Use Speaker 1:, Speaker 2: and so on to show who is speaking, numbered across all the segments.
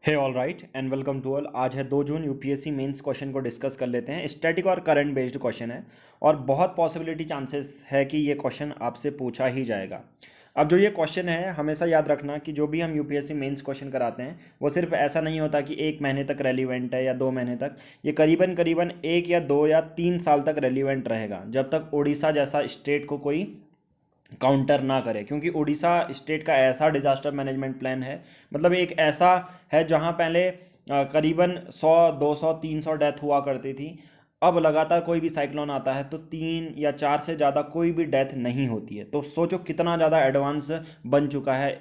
Speaker 1: Hey all right and welcome to all. आज है 2 जून। यूपीएससी मेंस क्वेश्चन को डिस्कस कर लेते हैं। स्टैटिक और करंट बेस्ड क्वेश्चन है और बहुत पॉसिबिलिटी चांसेस है कि ये क्वेश्चन आपसे पूछा ही जाएगा। अब जो ये क्वेश्चन है, हमेशा याद रखना कि जो भी हम यूपीएससी मेंस क्वेश्चन कराते हैं वो सिर्फ ऐसा नहीं होता कि 1 महीने तक रेलिवेंट है या 2 महीने तक। ये करीबन करीबन 1 या 2 या 3 साल तक रेलिवेंट रहेगा, जब तक उड़ीसा जैसा स्टेट को कोई काउंटर ना करे, क्योंकि उड़ीसा स्टेट का ऐसा डिजास्टर मैनेजमेंट प्लान है, मतलब एक ऐसा है जहां पहले करीबन 100 200 300 डेथ हुआ करती थी। अब लगातार कोई भी साइक्लोन आता है तो 3 या 4 से ज़्यादा कोई भी डेथ नहीं होती है। तो सोचो कितना ज़्यादा एडवांस बन चुका है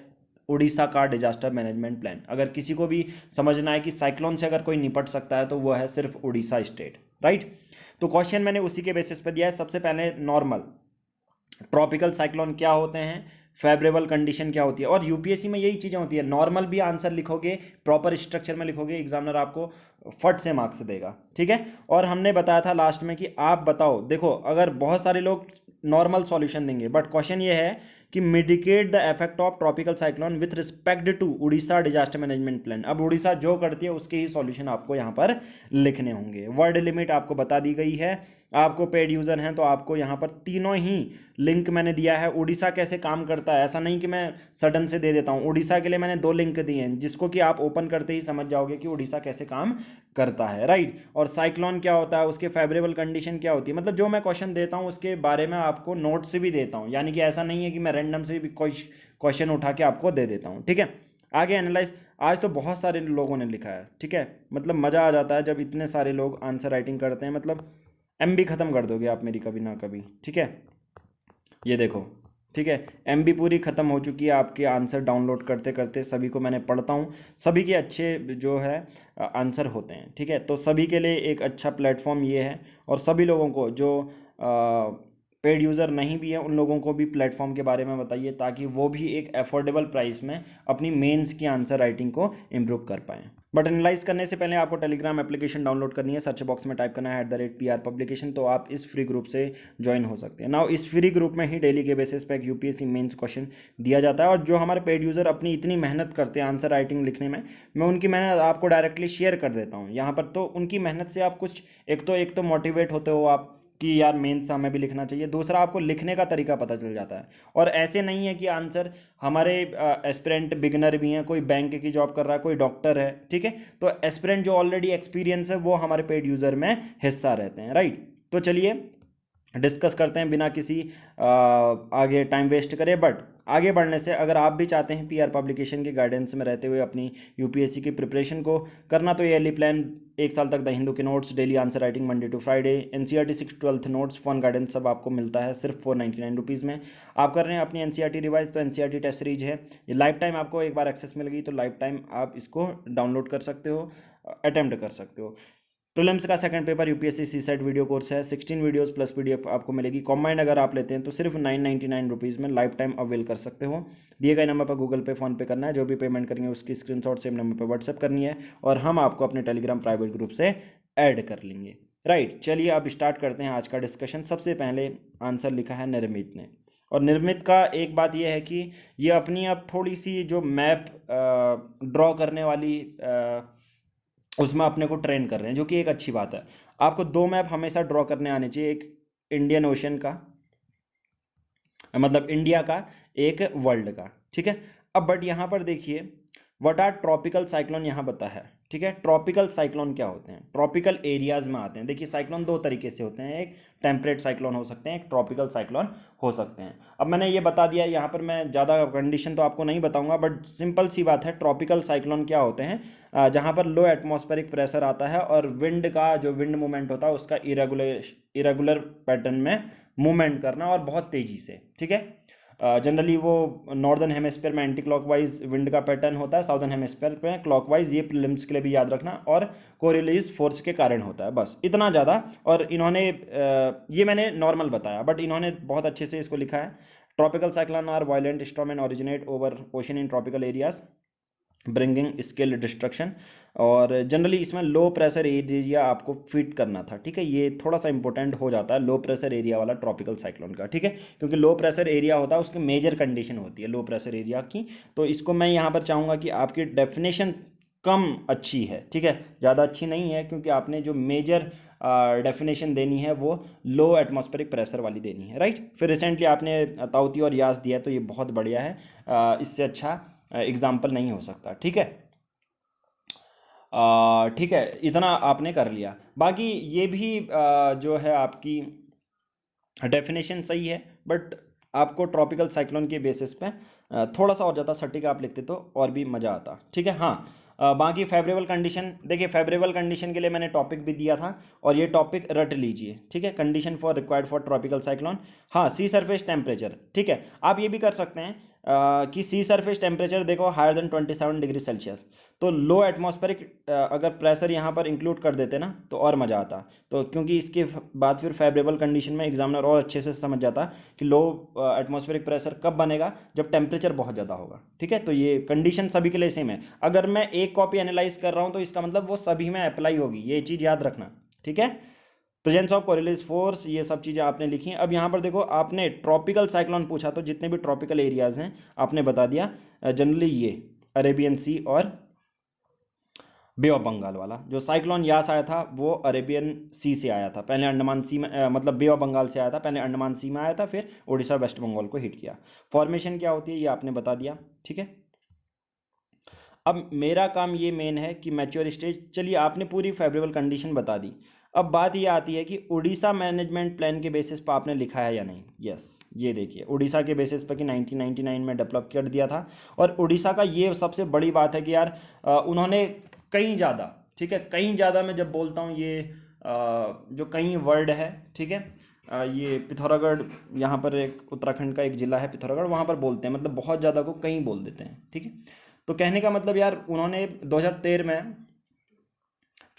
Speaker 1: उड़ीसा का डिजास्टर मैनेजमेंट प्लान। अगर किसी को भी समझना है कि साइक्लोन से अगर कोई निपट सकता है तो वो है सिर्फ उड़ीसा स्टेट, राइट। तो क्वेश्चन मैंने उसी के बेसिस पे दिया है। सबसे पहले नॉर्मल ट्रॉपिकल साइक्लोन क्या होते हैं, फेवरेबल कंडीशन क्या होती है, और यूपीएससी में यही चीज़ें होती है। नॉर्मल भी आंसर लिखोगे, प्रॉपर स्ट्रक्चर में लिखोगे, एग्जामिनर आपको फट से मार्क्स देगा, ठीक है। और हमने बताया था लास्ट में कि आप बताओ, देखो अगर बहुत सारे लोग नॉर्मल सॉल्यूशन देंगे, बट क्वेश्चन ये है कि mitigate the effect of tropical cyclone with respect to Orissa disaster management plan. अब उड़ीसा जो करती है उसके ही सॉल्यूशन आपको यहाँ पर लिखने होंगे। वर्ड लिमिट आपको बता दी गई है। आपको पेड यूजर हैं तो आपको यहाँ पर तीनों ही लिंक मैंने दिया है। उड़ीसा कैसे काम करता है, ऐसा नहीं कि मैं सडन से दे देता हूँ। उड़ीसा के लिए मैंने 2 लिंक दिए हैं जिसको कि आप ओपन करते ही समझ जाओगे कि उड़ीसा कैसे काम करता है, राइट। और साइक्लोन क्या होता है, उसके फेवरेबल कंडीशन क्या होती है, मतलब जो मैं क्वेश्चन देता हूँ उसके बारे में आपको नोट्स भी देता हूँ। यानी कि ऐसा नहीं है कि मैं रैंडम से भी कोई क्वेश्चन उठा के आपको दे देता हूँ, ठीक है। आगे एनालाइज। आज तो बहुत सारे लोगों ने लिखा है, ठीक है। मतलब मज़ा आ जाता है जब इतने सारे लोग आंसर राइटिंग करते हैं। मतलब एमबी ख़त्म कर दोगे आप मेरी कभी ना कभी, ठीक है। ये देखो, ठीक है, एमबी पूरी ख़त्म हो चुकी है आपके आंसर डाउनलोड करते करते। सभी को मैंने पढ़ता हूँ, सभी के अच्छे जो है आंसर होते हैं, ठीक है। तो सभी के लिए एक अच्छा प्लेटफॉर्म ये है, और सभी लोगों को जो पेड यूज़र नहीं भी है उन लोगों को भी प्लेटफॉर्म के बारे में बताइए, ताकि वो भी एक अफोर्डेबल प्राइस में अपनी मेंस की आंसर राइटिंग को इम्प्रूव कर पाएँ। बट एनालाइज करने से पहले आपको टेलीग्राम एप्लीकेशन डाउनलोड करनी है। सर्च बॉक्स में टाइप करना है @PR पब्लिकेशन, तो आप इस फ्री ग्रुप से ज्वाइन हो सकते हैं। नाउ इस फ्री ग्रुप में ही डेली के बेसिस पे एक यूपीएससी मेंस क्वेश्चन दिया जाता है, और जो हमारे पेड यूज़र अपनी इतनी मेहनत करते हैं आंसर राइटिंग लिखने में, मैं उनकी मेहनत आपको डायरेक्टली शेयर कर देता हूँ यहाँ पर। तो उनकी मेहनत से आप कुछ एक तो मोटिवेट होते हो आप कि यार मेंस हमें भी लिखना चाहिए। दूसरा, आपको लिखने का तरीका पता चल जाता है। और ऐसे नहीं है कि आंसर हमारे एस्पिरेंट बिगनर भी हैं, कोई बैंक की जॉब कर रहा है, कोई डॉक्टर है, ठीक है। तो एस्पिरेंट जो ऑलरेडी एक्सपीरियंस है वो हमारे पेड यूज़र में हिस्सा रहते हैं, राइट। तो चलिए डिस्कस करते हैं बिना किसी आगे टाइम वेस्ट करे। बट आगे बढ़ने से, अगर आप भी चाहते हैं पीआर पब्लिकेशन के गाइडेंस में रहते हुए अपनी यूपीएससी की प्रिपरेशन को करना, तो ईयरली प्लान 1 साल तक द हिंदू के notes, daily answer writing Monday to Friday, NCERT 6-12 notes, fun guidance, सब आपको मिलता है सिर्फ 499 रुपीज़ में। आप कर रहे हैं अपनी एनसीईआरटी रिवाइज, तो एनसीईआरटी टेस्ट सीरीज है, ये लाइफ टाइम आपको एक बार एक्सेस मिल गई तो लाइफ टाइम आप इसको डाउनलोड कर सकते हो, अटेम्प्ट कर सकते हो। प्रीलिम्स का second paper UPSC CSAT video course है, 16 वीडियोस प्लस पीडीएफ आपको मिलेगी। कॉम्बाइंड अगर आप लेते हैं तो सिर्फ 999 रुपीज़ में लाइफ टाइम अवेल कर सकते हो। दिए गए नंबर पर गूगल पे, फोन पे करना है, जो भी पेमेंट करेंगे उसकी स्क्रीनशॉट सेम नंबर पर व्हाट्सएप करनी है, और हम आपको अपने टेलीग्राम प्राइवेट ग्रुप से ऐड कर लेंगे, राइट। चलिए अब स्टार्ट करते हैं आज का डिस्कशन। सबसे पहले आंसर लिखा है निर्मित ने, और निर्मित का एक बात यह है कि ये अपनी अब थोड़ी सी जो मैप ड्रॉ करने वाली उसमें अपने को ट्रेन कर रहे हैं, जो कि एक अच्छी बात है। आपको 2 मैप हमेशा ड्रॉ करने आने चाहिए, एक इंडियन ओशन का, मतलब इंडिया का, एक वर्ल्ड का, ठीक है। अब बट यहाँ पर देखिए, व्हाट आर ट्रॉपिकल साइक्लोन यहाँ बता है, ठीक है। ट्रॉपिकल साइक्लोन क्या होते हैं, ट्रॉपिकल एरियाज में आते हैं। देखिए साइक्लोन 2 तरीके से होते हैं, एक टेम्परेट साइक्लोन हो सकते हैं, एक ट्रॉपिकल साइक्लोन हो सकते हैं। अब मैंने ये बता दिया, यहाँ पर मैं ज़्यादा कंडीशन तो आपको नहीं बताऊंगा, बट सिंपल सी बात है, ट्रॉपिकल साइक्लोन क्या होते हैं, जहाँ पर लो एटमॉस्फेरिक प्रेशर आता है और विंड का जो विंड मूवमेंट होता है उसका इरेगुलर पैटर्न में मूवमेंट करना, और बहुत तेज़ी से, ठीक है। जनरली वो नॉर्दर्न हेमिस्फीयर में एंटी क्लॉकवाइज विंड का पैटर्न होता है, साउदर्न हेमिस्फीयर में क्लॉकवाइज। ये प्रीलिम्स के लिए भी याद रखना, और कोरिलेज फोर्स के कारण होता है, बस इतना ज़्यादा। और इन्होंने ये मैंने नॉर्मल बताया, बट इन्होंने बहुत अच्छे से इसको लिखा है। Tropical cyclone are violent storm and originate over ocean in tropical areas bringing scale destruction. और जनरली इसमें लो प्रेशर एरिया आपको फिट करना था, ठीक है। ये थोड़ा सा इंपॉर्टेंट हो जाता है लो प्रेशर एरिया वाला ट्रॉपिकल साइक्लोन का, ठीक है, क्योंकि लो प्रेशर एरिया होता है उसकी मेजर कंडीशन होती है लो प्रेशर एरिया की। तो इसको मैं यहाँ पर चाहूँगा कि आपकी डेफिनेशन कम अच्छी है, ठीक है, ज़्यादा अच्छी नहीं है, क्योंकि आपने जो मेजर डेफिनेशन देनी है वो लो एटमॉस्फेरिक प्रेशर वाली देनी है, राइट। फिर रिसेंटली आपने ताउती और यास दिया, तो ये बहुत बढ़िया है, इससे अच्छा एग्जाम्पल नहीं हो सकता, ठीक है। ठीक है, इतना आपने कर लिया। बाकी ये भी जो है आपकी डेफिनेशन सही है, बट आपको ट्रॉपिकल साइक्लोन के बेसिस पे थोड़ा सा और ज़्यादा सटीक आप लिखते तो और भी मज़ा आता, ठीक है। हाँ, बाकी फेवरेबल कंडीशन, देखिए फेवरेबल कंडीशन के लिए मैंने टॉपिक भी दिया था, और ये टॉपिक रट लीजिए, ठीक है। Condition for required for tropical cyclone, हाँ, सी सरफेस टेम्परेचर, ठीक है। आप ये भी कर सकते हैं कि सी सरफेस टेम्परेचर देखो हायर देन 27 डिग्री सेल्सियस, तो लो एटमॉस्फेरिक अगर प्रेशर यहाँ पर इंक्लूड कर देते ना तो और मज़ा आता। तो क्योंकि इसके बाद फिर फेवरेबल कंडीशन में एग्जामिनर और अच्छे से समझ जाता कि लो एटमॉस्फेरिक प्रेशर कब बनेगा, जब टेम्परेचर बहुत ज़्यादा होगा, ठीक है। तो ये कंडीशन सभी के लिए सेम है। अगर मैं एक कॉपी एनालाइज कर रहा हूँ तो इसका मतलब वो सभी में अप्लाई होगी, ये चीज़ याद रखना, ठीक है। प्रेजेंस ऑफ कोरिलेस फोर्स, ये सब चीज़ें आपने लिखी हैं। अब यहाँ पर देखो, आपने ट्रॉपिकल साइक्लोन पूछा, तो जितने भी ट्रॉपिकल एरियाज हैं आपने बता दिया। जनरली ये अरेबियन सी और बे ऑफ बंगाल वाला, जो साइक्लोन यास आया था वो अरेबियन सी से आया था, पहले अंडमान सी में मतलब बे ऑफ बंगाल से आया था, पहले अंडमान सी में आया था, फिर उड़ीसा वेस्ट बंगाल को हिट किया। फॉर्मेशन क्या होती है ये आपने बता दिया, ठीक है। अब मेरा काम ये मेन है कि मैच्योर स्टेज, चलिए आपने पूरी फेवरेबल कंडीशन बता दी। अब बात ये आती है कि उड़ीसा मैनेजमेंट प्लान के बेसिस पर आपने लिखा है या नहीं। यस, ये देखिए उड़ीसा के बेसिस पर कि 1999 में डेवलप कर दिया था। और उड़ीसा का ये सबसे बड़ी बात है कि यार उन्होंने कहीं ज़्यादा, ठीक है, कहीं ज़्यादा, मैं जब बोलता हूँ ये जो कहीं वर्ड है, ठीक है, ये पिथौरागढ़, यहाँ पर एक उत्तराखंड का एक ज़िला है पिथौरागढ़, वहाँ पर बोलते हैं, मतलब बहुत ज़्यादा को कहीं बोल देते हैं, ठीक है। तो कहने का मतलब यार उन्होंने 2013 में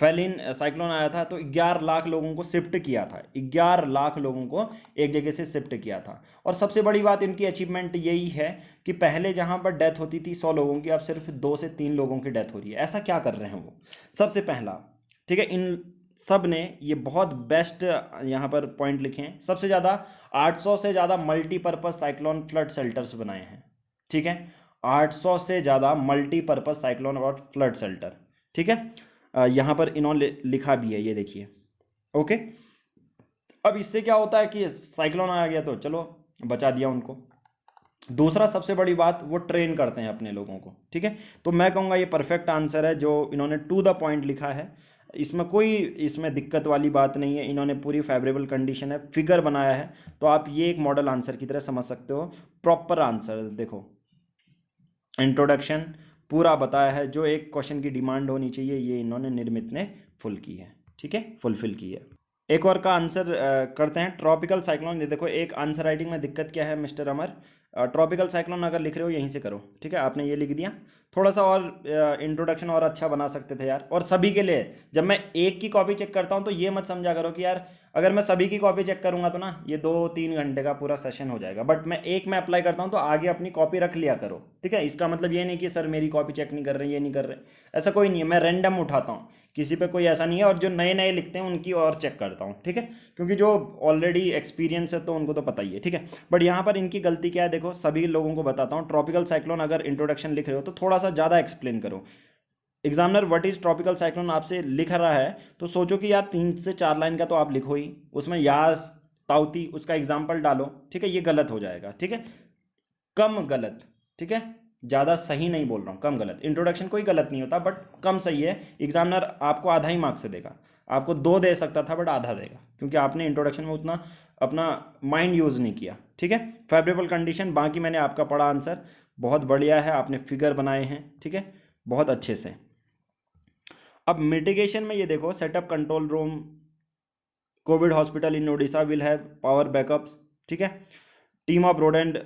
Speaker 1: फेलिन साइक्लोन आया था तो 11 लाख लोगों को शिफ्ट किया था, 11 लाख लोगों को एक जगह से शिफ्ट किया था। और सबसे बड़ी बात इनकी अचीवमेंट यही है कि पहले जहां पर डेथ होती थी 100 लोगों की, अब सिर्फ 2 से 3 लोगों की डेथ हो रही है। ऐसा क्या कर रहे हैं वो, सबसे पहला, ठीक है। इन सब ने ये बहुत बेस्ट यहाँ पर पॉइंट लिखे हैं। सबसे ज़्यादा 800 से ज़्यादा मल्टीपर्पज़ साइक्लोन फ्लड शेल्टर्स बनाए हैं, ठीक है। 800 से ज़्यादा मल्टीपर्पज़ साइक्लोन और फ्लड शेल्टर, ठीक है। यहाँ पर इन्होंने लिखा भी है, ये देखिए, ओके। अब इससे क्या होता है कि साइक्लोन आ गया तो चलो बचा दिया उनको। दूसरा सबसे बड़ी बात, वो ट्रेन करते हैं अपने लोगों को, ठीक है। तो मैं कहूँगा ये परफेक्ट आंसर है जो इन्होंने टू द पॉइंट लिखा है। इसमें दिक्कत वाली बात नहीं है। इन्होंने पूरी फेवरेबल कंडीशन है, फिगर बनाया है, तो आप ये एक मॉडल आंसर की तरह समझ सकते हो। प्रॉपर आंसर देखो, इंट्रोडक्शन पूरा बताया है, जो एक क्वेश्चन की डिमांड होनी चाहिए ये इन्होंने निर्मित ने फुल की है, ठीक है, फुलफिल की है। एक और का आंसर करते हैं। ट्रॉपिकल साइक्लोन, ये देखो एक आंसर राइटिंग में दिक्कत क्या है मिस्टर अमर, ट्रॉपिकल साइक्लोन अगर लिख रहे हो यहीं से करो, ठीक है। आपने ये लिख दिया, थोड़ा सा और इंट्रोडक्शन और अच्छा बना सकते थे यार। और सभी के लिए जब मैं एक की कॉपी चेक करता हूँ तो ये मत समझा करो कि यार अगर मैं सभी की कॉपी चेक करूंगा तो ना ये 2-3 घंटे का पूरा सेशन हो जाएगा, बट मैं एक में अप्लाई करता हूँ तो आगे अपनी कॉपी रख लिया करो, ठीक है। इसका मतलब ये नहीं कि सर मेरी कॉपी चेक नहीं कर रहे, ये नहीं कर रहे, ऐसा कोई नहीं है। मैं रैंडम उठाता हूँ, किसी पे कोई ऐसा नहीं है, और जो नए नए लिखते हैं उनकी और चेक करता हूँ, ठीक है, क्योंकि जो ऑलरेडी एक्सपीरियंस है तो उनको तो पता ही है, ठीक है। बट यहाँ पर इनकी गलती क्या है देखो, सभी लोगों को बताता हूँ। ट्रॉपिकल साइक्लोन अगर इंट्रोडक्शन लिख रहे हो तो थोड़ा सा ज़्यादा एक्सप्लेन करो। Examiner what is tropical cyclone आपसे लिख रहा है तो सोचो कि यार 3 से 4 लाइन का तो आप लिखो ही, उसमें यास ताउती उसका एग्जाम्पल डालो, ठीक है। ये गलत हो जाएगा, ठीक है, कम गलत, ठीक है। ज़्यादा सही नहीं बोल रहा हूँ, कम गलत। इंट्रोडक्शन कोई गलत नहीं होता, बट कम सही है। एग्जामिनर आपको आधा ही मार्क्स से देगा, आपको 2 दे सकता था बट आधा देगा, क्योंकि आपने इंट्रोडक्शन में उतना अपना माइंड यूज़ नहीं किया, ठीक है। फेवरेबल कंडीशन बाकी मैंने आपका पढ़ा आंसर बहुत बढ़िया है, आपने फिगर बनाए हैं, ठीक है, बहुत अच्छे से। अब मिटिगेशन में ये देखो, setup control room, Covid hospital in Odisha will have power backups, ठीक है। Team of road and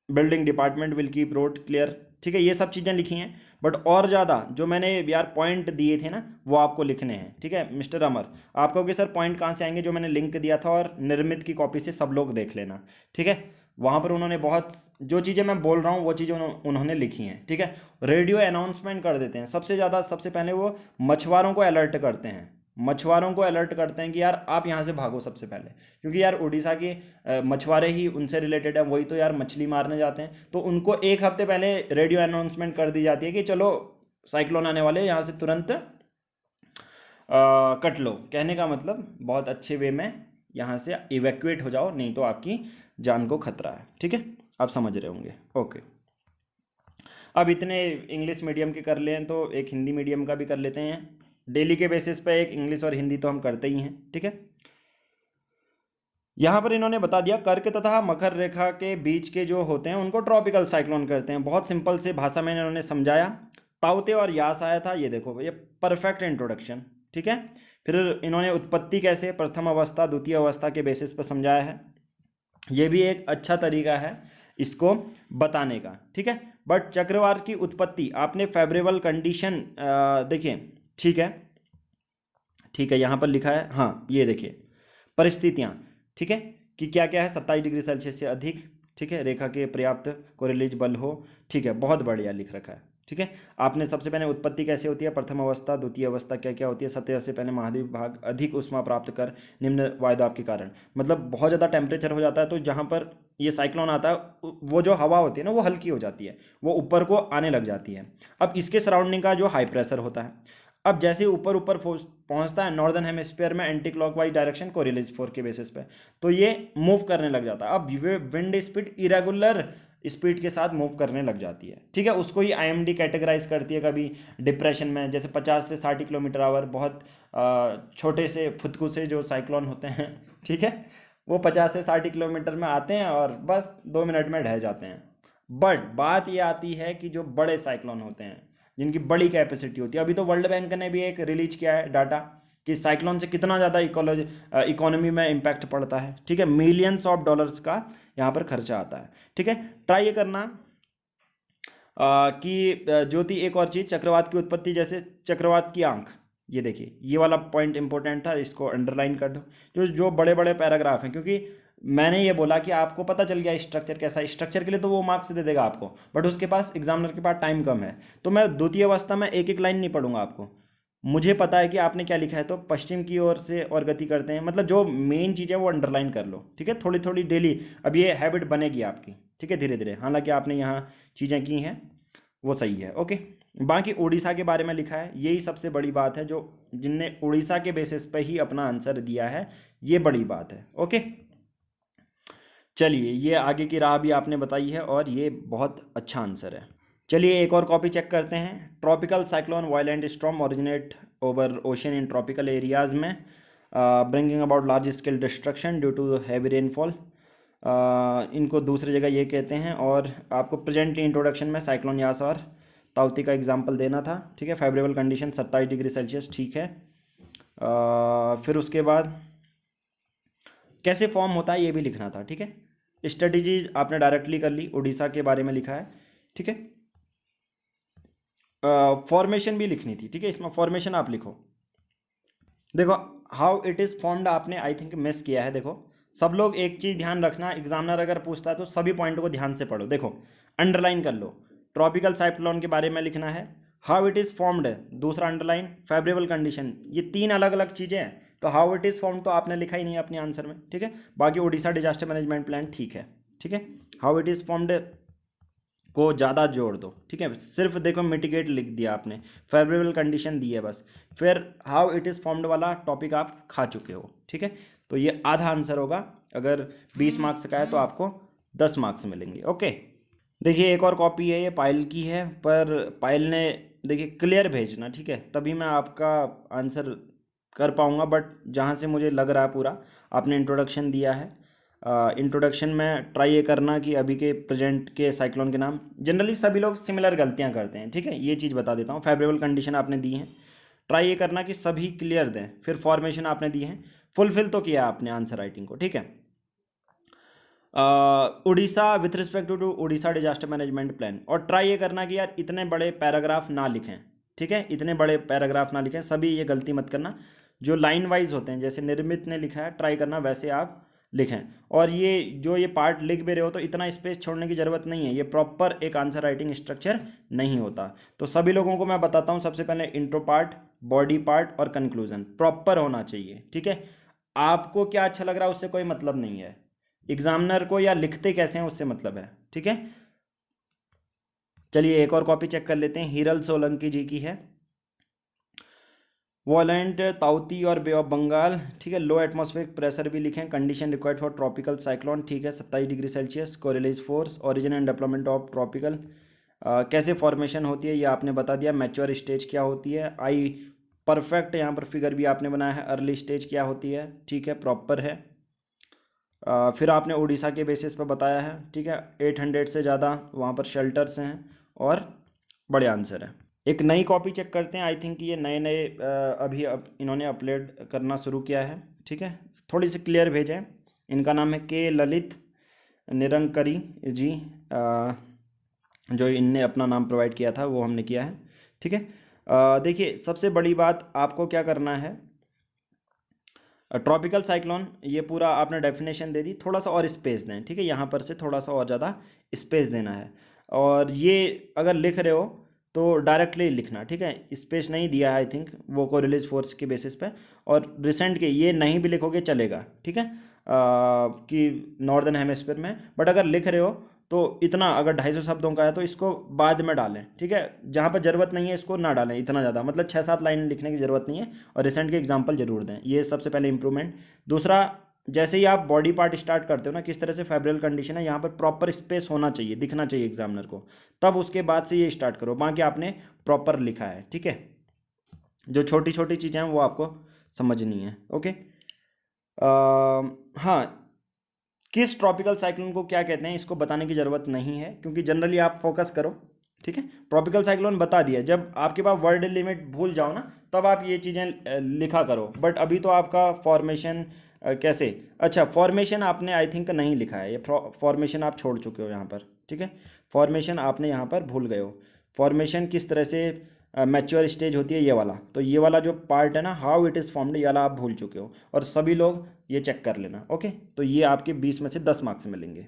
Speaker 1: building department will keep road clear, ठीक है। ये सब चीज़ें लिखी हैं, बट और ज़्यादा जो मैंने यार पॉइंट दिए थे ना वो आपको लिखने हैं, ठीक है मिस्टर अमर। आप कहोगे सर पॉइंट कहाँ से आएंगे, जो मैंने लिंक दिया था और निर्मित की कॉपी से सब लोग देख लेना, ठीक है। वहाँ पर उन्होंने बहुत जो चीज़ें मैं बोल रहा हूँ वो चीज़ें उन्होंने लिखी हैं, ठीक है। रेडियो अनाउंसमेंट कर देते हैं सबसे ज़्यादा, सबसे पहले वो मछुआरों को अलर्ट करते हैं, मछुआरों को अलर्ट करते हैं कि यार आप यहाँ से भागो सबसे पहले, क्योंकि यार उड़ीसा के मछुआरे ही उनसे रिलेटेड है, वही तो यार मछली मारने जाते हैं, तो उनको एक हफ्ते पहले रेडियो अनाउंसमेंट कर दी जाती है कि चलो साइक्लोन आने वाले, यहाँ से तुरंत कट लो। कहने का मतलब बहुत अच्छे वे में यहाँ से इवैक्यूएट हो जाओ, नहीं तो आपकी जान को खतरा है। ठीक है, आप समझ रहे होंगे। ओके, अब इतने इंग्लिश मीडियम के कर लें तो एक हिंदी मीडियम का भी कर लेते हैं। डेली के बेसिस पे एक इंग्लिश और हिंदी तो हम करते ही हैं। ठीक है, यहाँ पर इन्होंने बता दिया कर्क तथा मकर रेखा के बीच के जो होते हैं उनको ट्रॉपिकल साइक्लोन करते हैं। बहुत सिंपल से भाषा में इन्होंने समझाया। ताउते और यास आया था, ये देखो ये परफेक्ट इंट्रोडक्शन। ठीक है, फिर इन्होंने उत्पत्ति कैसे प्रथम अवस्था द्वितीय अवस्था के बेसिस पर समझाया है। ये भी एक अच्छा तरीका है इसको बताने का। ठीक है, बट चक्रवात की उत्पत्ति आपने फेवरेबल कंडीशन देखिए। ठीक है, ठीक है, यहाँ पर लिखा है, हाँ ये देखिए परिस्थितियाँ। ठीक है, कि क्या क्या है, 27 डिग्री सेल्सियस से अधिक। ठीक है, रेखा के पर्याप्त कोरिलेज बल हो। ठीक है, बहुत बढ़िया लिख रखा है। ठीक है, आपने सबसे पहले उत्पत्ति कैसे होती है, प्रथम अवस्था द्वितीय अवस्था क्या क्या होती है, सतह से पहले महाद्वीप भाग अधिक उष्मा प्राप्त कर निम्न वायुदाब के कारण, मतलब बहुत ज़्यादा टेम्परेचर हो जाता है तो जहाँ पर ये साइक्लोन आता है वो जो हवा होती है ना वो हल्की हो जाती है, वो ऊपर को आने लग जाती है। अब इसके सराउंडिंग का जो हाई प्रेशर होता है, अब जैसे ऊपर ऊपर पहुंचता है नॉर्दर्न हेमिस्फीयर में एंटी क्लॉकवाइज डायरेक्शन कोरिलेज 4 के बेसिस पे, तो ये मूव करने लग जाता है। अब विंड स्पीड इरेगुलर स्पीड के साथ मूव करने लग जाती है। ठीक है, उसको ही आईएमडी कैटेगराइज करती है कभी डिप्रेशन में, जैसे 50 से 60 किलोमीटर आवर बहुत छोटे से फुदकू से जो साइक्लोन होते हैं। ठीक है, वो 50 से 60 किलोमीटर में आते हैं और बस 2 मिनट में ढह जाते हैं। बट बात ये आती है कि जो बड़े साइक्लोन होते हैं जिनकी बड़ी कैपेसिटी होती है, अभी तो वर्ल्ड बैंक ने भी एक रिलीज किया है डाटा कि साइक्लोन से कितना ज़्यादा इकोनॉमी में इम्पैक्ट पड़ता है। ठीक है, मिलियंस ऑफ डॉलर्स का यहाँ पर खर्चा आता है। ठीक है, ट्राई ये करना कि ज्योति एक और चीज़, चक्रवात की उत्पत्ति जैसे चक्रवात की आंख, ये देखिए ये वाला पॉइंट इंपॉर्टेंट था, इसको अंडरलाइन कर दो। जो जो बड़े बड़े पैराग्राफ हैं, क्योंकि मैंने ये बोला कि आपको पता चल गया स्ट्रक्चर कैसा है, स्ट्रक्चर के लिए तो वो मार्क्स दे देगा आपको, बट उसके पास एग्जामिनर के पास टाइम कम है, तो मैं द्वितीय अवस्था में एक एक लाइन नहीं पढ़ूंगा आपको। मुझे पता है कि आपने क्या लिखा है, तो पश्चिम की ओर से और गति करते हैं, मतलब जो मेन चीज़ है वो अंडरलाइन कर लो। ठीक है, थोड़ी थोड़ी डेली अब ये हैबिट बनेगी आपकी। ठीक है, धीरे धीरे, हालांकि आपने यहाँ चीज़ें की हैं वो सही है। ओके, बाकी उड़ीसा के बारे में लिखा है, यही सबसे बड़ी बात है, जो जिनने उड़ीसा के बेसिस पे ही अपना आंसर दिया है, ये बड़ी बात है। ओके, चलिए ये आगे की राह भी आपने बताई है और ये बहुत अच्छा आंसर है। चलिए एक और कॉपी चेक करते हैं। Tropical cyclone violent storm originate over ocean in tropical areas में bringing about large scale destruction due to heavy rainfall, इनको दूसरी जगह ये कहते हैं। और आपको प्रेजेंट इंट्रोडक्शन में साइक्लोन यास और ताउती का एग्जाम्पल देना था। ठीक है, फेवरेबल कंडीशन 27 डिग्री सेल्सियस। ठीक है, फिर उसके बाद कैसे फॉर्म होता है ये भी लिखना था। ठीक है, स्ट्रेटजीज आपने डायरेक्टली कर ली, उड़ीसा के बारे में लिखा है। ठीक है, फॉर्मेशन भी लिखनी थी। ठीक है, इसमें फॉर्मेशन आप लिखो। देखो हाउ इट इज़ फॉर्म्ड आपने आई थिंक मिस किया है। देखो सब लोग एक चीज़ ध्यान रखना, एग्जामिनर अगर पूछता है तो सभी पॉइंट को ध्यान से पढ़ो। देखो अंडरलाइन कर लो, ट्रॉपिकल साइक्लोन के बारे में लिखना है, हाउ इट इज़ फॉर्म्ड दूसरा अंडरलाइन, फेवरेबल कंडीशन, ये तीन अलग अलग चीज़ें हैं। तो हाउ इट इज़ फॉर्म्ड तो आपने लिखा ही नहीं अपने आंसर में। ठीक है, बाकी उड़ीसा डिजास्टर मैनेजमेंट प्लान ठीक है। ठीक है, हाउ इट इज़ फॉर्म्ड को ज़्यादा जोड़ दो। ठीक है, सिर्फ देखो मिटिगेट लिख दिया आपने, फेवरेबल कंडीशन दी है बस, फिर हाउ इट इज़ फॉर्म्ड वाला टॉपिक आप खा चुके हो। ठीक है, तो ये आधा आंसर होगा। अगर 20 मार्क्स का है तो आपको 10 मार्क्स मिलेंगे। ओके, देखिए एक और कॉपी है, ये पायल की है, पर पायल ने देखिए क्लियर भेजना। ठीक है, तभी मैं आपका आंसर कर पाऊंगा, बट जहाँ से मुझे लग रहा है पूरा आपने इंट्रोडक्शन दिया है। इंट्रोडक्शन में ट्राई ये करना कि अभी के प्रेजेंट के साइक्लोन के नाम, जनरली सभी लोग सिमिलर गलतियां करते हैं। ठीक है, ये चीज़ बता देता हूँ, फेवरेबल कंडीशन आपने दी है, ट्राई ये करना कि सभी क्लियर दें। फिर फॉर्मेशन आपने दी है, फुलफिल तो किया आपने आंसर राइटिंग को। ठीक है, Orissa with respect to Orissa disaster management plan, और ट्राई ये करना कि यार इतने बड़े पैराग्राफ ना लिखें। ठीक है, इतने बड़े पैराग्राफ ना लिखें, सभी ये गलती मत करना, जो लाइन वाइज होते हैं जैसे निर्मित ने लिखा है ट्राई करना वैसे आप लिखें। और ये जो ये पार्ट लिख भी रहे हो तो इतना स्पेस छोड़ने की ज़रूरत नहीं है, ये प्रॉपर एक आंसर राइटिंग स्ट्रक्चर नहीं होता। तो सभी लोगों को मैं बताता हूँ, सबसे पहले इंट्रो पार्ट, बॉडी पार्ट और कंक्लूजन प्रॉपर होना चाहिए। ठीक है, आपको क्या अच्छा लग रहा है उससे कोई मतलब नहीं है, एग्जामिनर को या लिखते कैसे हैं उससे मतलब है। ठीक है, चलिए एक और कॉपी चेक कर लेते हैं, हिरल सोलंकी जी की है। वॉलेंट ताउती और बे ऑफ बंगाल, ठीक है। लो एटमॉस्फेरिक प्रेशर भी लिखें, condition required for tropical cyclone, ठीक है। 27 degree Celsius, Coriolis force, origin and development of tropical, कैसे फॉर्मेशन होती है ये आपने बता दिया। मैच्योर स्टेज क्या होती है, आई परफेक्ट, यहाँ पर फिगर भी आपने बनाया है। अर्ली स्टेज क्या होती है, ठीक है, प्रॉपर है। फिर आपने उड़ीसा के बेसिस पर बताया है, ठीक है। 800 से ज़्यादा वहाँ पर शेल्टर्स हैं और बड़े आंसर है। एक नई कॉपी चेक करते हैं, आई थिंक ये नए नए अभी इन्होंने अपलोड करना शुरू किया है, ठीक है। थोड़ी सी क्लियर भेजें। इनका नाम है के ललित निरंकरी जी, जो इनने अपना नाम प्रोवाइड किया था वो हमने किया है, ठीक है। देखिए सबसे बड़ी बात आपको क्या करना है, ट्रॉपिकल साइक्लोन ये पूरा आपने डेफिनेशन दे दी, थोड़ा सा और स्पेस दें, ठीक है। यहाँ पर से थोड़ा सा और ज़्यादा स्पेस देना है। और ये अगर लिख रहे हो तो डायरेक्टली लिखना, ठीक है। स्पेस नहीं दिया है आई थिंक, वो कोरिलेज फोर्स के बेसिस पे। और रिसेंट के ये नहीं भी लिखोगे चलेगा, ठीक है, कि नॉर्दर्न हेमिस्फीयर में। बट अगर लिख रहे हो तो इतना, अगर 250 शब्दों का है तो इसको बाद में डालें, ठीक है। जहाँ पर ज़रूरत नहीं है इसको ना डालें इतना ज़्यादा, मतलब 6-7 लाइन लिखने की ज़रूरत नहीं है। और रिसेंट के एग्जांपल जरूर दें, ये सबसे पहले इंप्रूवमेंट। दूसरा, जैसे ही आप बॉडी पार्ट स्टार्ट करते हो ना, किस तरह से फेब्रिल कंडीशन है, यहाँ पर प्रॉपर स्पेस होना चाहिए, दिखना चाहिए एग्जामिनर को, तब उसके बाद से ये स्टार्ट करो। बाकी आपने प्रॉपर लिखा है, ठीक है। जो छोटी छोटी चीज़ें हैं वो आपको समझनी है, ओके। हाँ, किस ट्रॉपिकल साइक्लोन को क्या कहते हैं इसको बताने की ज़रूरत नहीं है, क्योंकि जनरली आप फोकस करो, ठीक है। ट्रॉपिकल साइक्लोन बता दिया, जब आपके पास वर्ड लिमिट भूल जाओ ना तब आप ये चीज़ें लिखा करो। बट अभी तो आपका फॉर्मेशन कैसे, अच्छा फॉर्मेशन आपने आई थिंक नहीं लिखा है, ये फॉर्मेशन आप छोड़ चुके हो यहाँ पर, ठीक है। फॉर्मेशन आपने यहाँ पर भूल गए हो। फॉर्मेशन किस तरह से मैच्योर स्टेज होती है ये वाला, तो ये वाला जो पार्ट है ना, हाउ इट इज़ फॉर्म्ड, ये वाला आप भूल चुके हो। और सभी लोग ये चेक कर लेना, ओके। तो ये आपके 20 में से 10 मार्क्स मिलेंगे।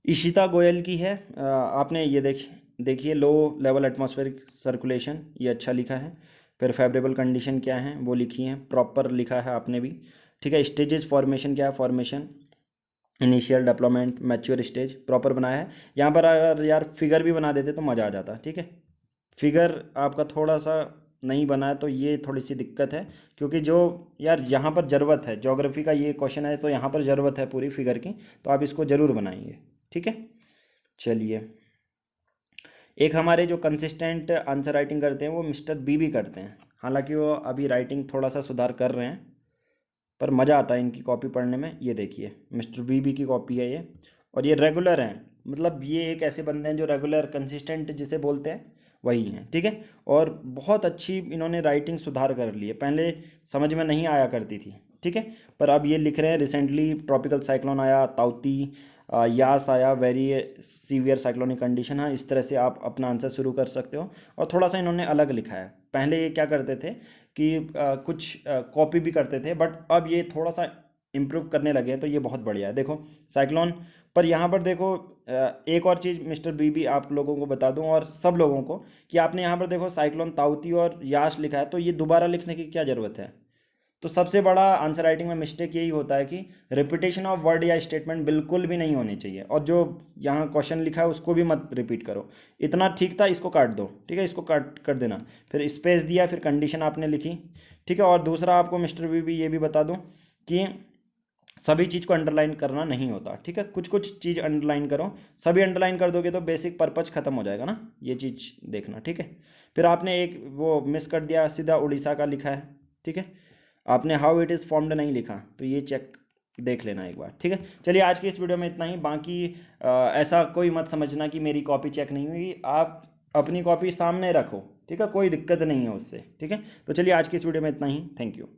Speaker 1: इशिता गोयल की है, आपने ये देखिए, लो लेवल एटमॉस्फेरिक सर्कुलेशन, ये अच्छा लिखा है। फिर फेवरेबल कंडीशन क्या है वो लिखी है, प्रॉपर लिखा है आपने भी, ठीक है। स्टेजेस फॉर्मेशन क्या है, formation, initial, development, mature stage, proper बनाया है। यहाँ पर अगर यार फिगर भी बना देते तो मज़ा आ जाता, ठीक है। फिगर आपका थोड़ा सा नहीं बना है तो ये थोड़ी सी दिक्कत है, क्योंकि जो यार यहाँ पर ज़रूरत है, ज्योग्राफी का ये क्वेश्चन है तो यहाँ पर ज़रूरत है पूरी फिगर की, तो आप इसको ज़रूर बनाएंगे, ठीक है। चलिए, एक हमारे जो कंसिस्टेंट आंसर राइटिंग करते हैं वो मिस्टर बी भी करते हैं, हालांकि वो अभी राइटिंग थोड़ा सा सुधार कर रहे हैं, पर मज़ा आता है इनकी कॉपी पढ़ने में। ये देखिए मिस्टर बी की कॉपी है ये, और ये रेगुलर हैं, मतलब ये एक ऐसे बंदे हैं जो रेगुलर कंसिस्टेंट जिसे बोलते हैं वही हैं, ठीक है। और बहुत अच्छी इन्होंने राइटिंग सुधार कर ली है, पहले समझ में नहीं आया करती थी, ठीक है। पर अब ये लिख रहे हैं, रिसेंटली ट्रॉपिकल साइक्लोन आया, ताउती, यास आया, वेरी सीवियर साइक्लोनिक कंडीशन है। इस तरह से आप अपना आंसर शुरू कर सकते हो। और थोड़ा सा इन्होंने अलग लिखा है, पहले ये क्या करते थे कि कुछ कॉपी भी करते थे, बट अब ये थोड़ा सा इम्प्रूव करने लगे हैं, तो ये बहुत बढ़िया है। देखो साइक्लोन पर यहाँ पर देखो, एक और चीज़ मिस्टर बी आप लोगों को बता दूं और सब लोगों को, कि आपने यहाँ पर देखो साइक्लोन ताउती और यास लिखा है, तो ये दोबारा लिखने की क्या ज़रूरत है। तो सबसे बड़ा आंसर राइटिंग में मिस्टेक यही होता है कि रिपीटेशन ऑफ वर्ड या स्टेटमेंट बिल्कुल भी नहीं होनी चाहिए, और जो यहाँ क्वेश्चन लिखा है उसको भी मत रिपीट करो। इतना ठीक था, इसको काट दो, ठीक है, इसको काट कर देना। फिर स्पेस दिया, फिर कंडीशन आपने लिखी, ठीक है। और दूसरा आपको मिस्टर भी ये भी बता दूं कि सभी चीज़ को अंडरलाइन करना नहीं होता, ठीक है। कुछ कुछ चीज़ अंडरलाइन करो, सभी अंडरलाइन कर दोगे तो बेसिक पर्पज खत्म हो जाएगा ना, ये चीज़ देखना, ठीक है। फिर आपने एक वो मिस कर दिया, सीधा उड़ीसा का लिखा है, ठीक है। आपने हाउ इट इज़ फॉर्म्ड नहीं लिखा, तो ये चेक देख लेना एक बार, ठीक है। चलिए आज की इस वीडियो में इतना ही। बाकी ऐसा कोई मत समझना कि मेरी कॉपी चेक नहीं हुई, आप अपनी कॉपी सामने रखो, ठीक है, कोई दिक्कत नहीं है उससे, ठीक है। तो चलिए आज की इस वीडियो में इतना ही, थैंक यू।